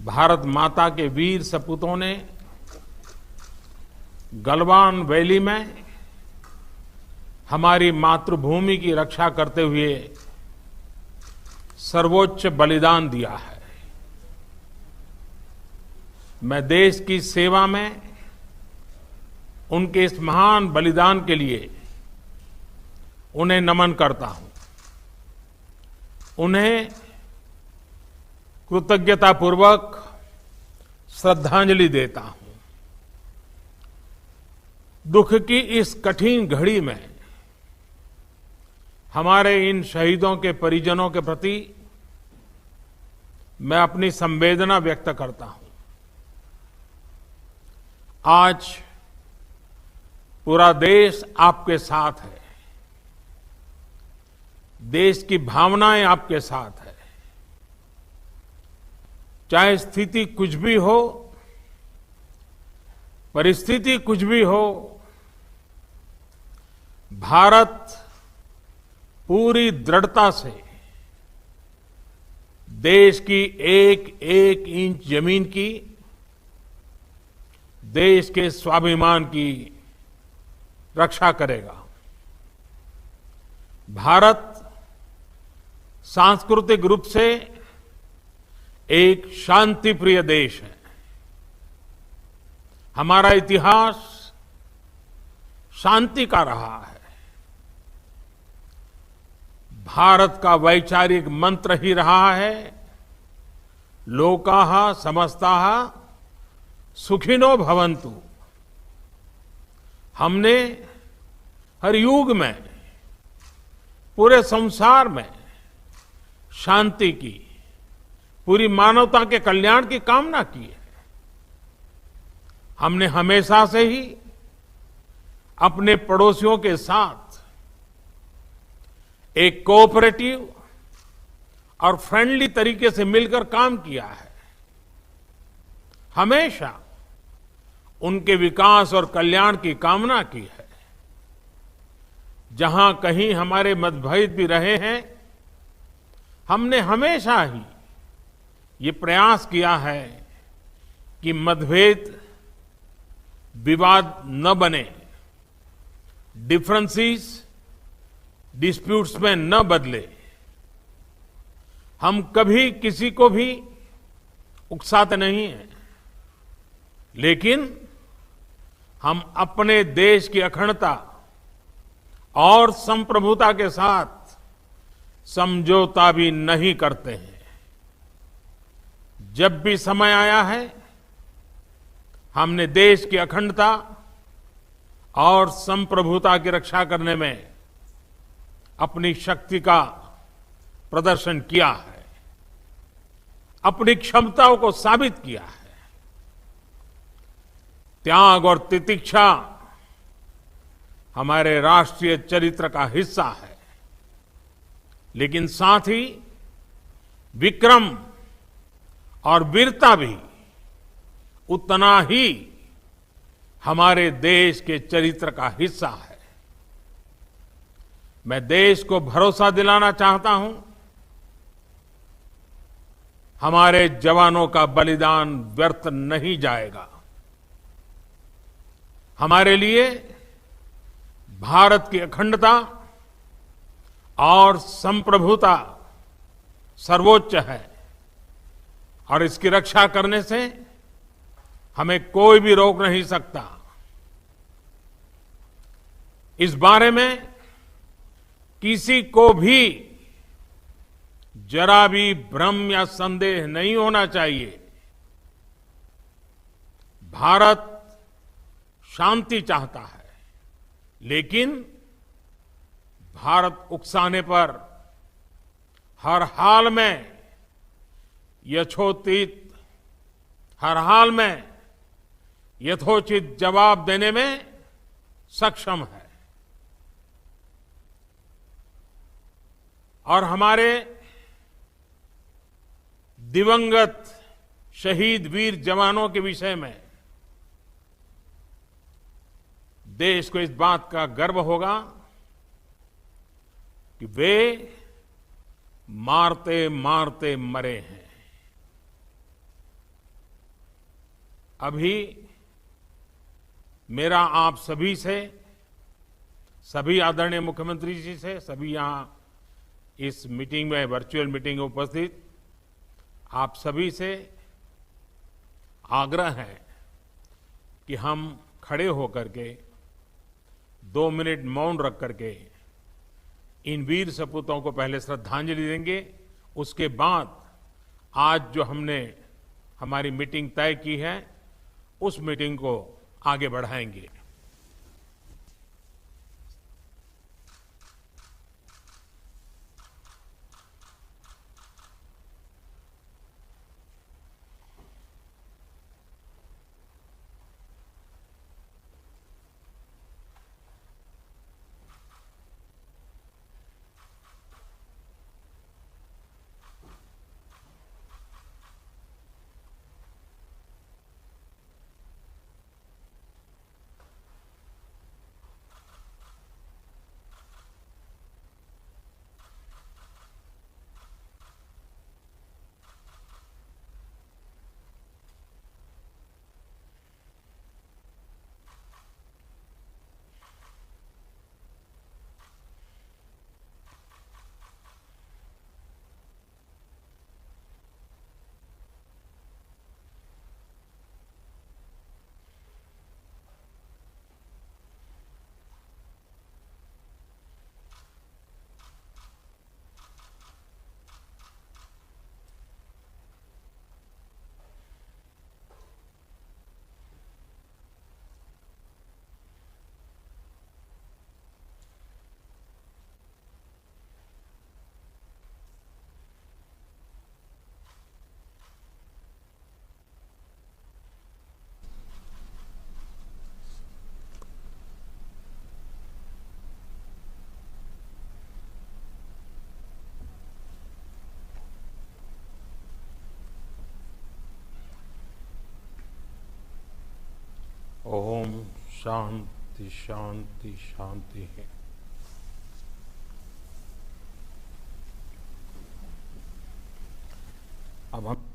भारत माता के वीर सपूतों ने गलवान वैली में हमारी मातृभूमि की रक्षा करते हुए सर्वोच्च बलिदान दिया है। मैं देश की सेवा में उनके इस महान बलिदान के लिए उन्हें नमन करता हूं। उन्हें कृतज्ञतापूर्वक श्रद्धांजलि देता हूं। दुख की इस कठिन घड़ी में हमारे इन शहीदों के परिजनों के प्रति मैं अपनी संवेदना व्यक्त करता हूं। आज पूरा देश आपके साथ है। देश की भावनाएं आपके साथ है। चाहे स्थिति कुछ भी हो, परिस्थिति कुछ भी हो, भारत पूरी दृढ़ता से देश की एक एक इंच जमीन की, देश के स्वाभिमान की रक्षा करेगा। भारत सांस्कृतिक रूप से एक शांतिप्रिय देश है। हमारा इतिहास शांति का रहा है। भारत का वैचारिक मंत्र ही रहा है, लोकाः समस्ताः सुखिनो भवन्तु। हमने हर युग में, पूरे संसार में शांति की, पूरी मानवता के कल्याण की कामना की है। हमने हमेशा से ही अपने पड़ोसियों के साथ एक कोऑपरेटिव और फ्रेंडली तरीके से मिलकर काम किया है। हमेशा उनके विकास और कल्याण की कामना की है। जहां कहीं हमारे मतभेद भी रहे हैं, हमने हमेशा ही ये प्रयास किया है कि मतभेद विवाद न बने, डिफरेंसेस डिस्प्यूट्स में न बदले। हम कभी किसी को भी उकसाते नहीं हैं, लेकिन हम अपने देश की अखंडता और संप्रभुता के साथ समझौता भी नहीं करते हैं। जब भी समय आया है, हमने देश की अखंडता और संप्रभुता की रक्षा करने में अपनी शक्ति का प्रदर्शन किया है, अपनी क्षमताओं को साबित किया है। त्याग और तितिक्षा हमारे राष्ट्रीय चरित्र का हिस्सा है, लेकिन साथ ही विक्रम और वीरता भी उतना ही हमारे देश के चरित्र का हिस्सा है। मैं देश को भरोसा दिलाना चाहता हूं, हमारे जवानों का बलिदान व्यर्थ नहीं जाएगा। हमारे लिए भारत की अखंडता और संप्रभुता सर्वोच्च है, और इसकी रक्षा करने से हमें कोई भी रोक नहीं सकता। इस बारे में किसी को भी जरा भी भ्रम या संदेह नहीं होना चाहिए। भारत शांति चाहता है, लेकिन भारत उकसाने पर हर हाल में हर हाल में यथोचित जवाब देने में सक्षम है। और हमारे दिवंगत शहीद वीर जवानों के विषय में देश को इस बात का गर्व होगा कि वे मारते मारते मरे हैं। अभी मेरा आप सभी से, सभी आदरणीय मुख्यमंत्री जी से, सभी यहां इस मीटिंग में, वर्चुअल मीटिंग में उपस्थित आप सभी से आग्रह है कि हम खड़े होकर के 2 मिनट मौन रख करके इन वीर सपूतों को पहले श्रद्धांजलि देंगे। उसके बाद आज जो हमने हमारी मीटिंग तय की है उस मीटिंग को आगे बढ़ाएंगे। ओम शांति शांति शांति है। अब हम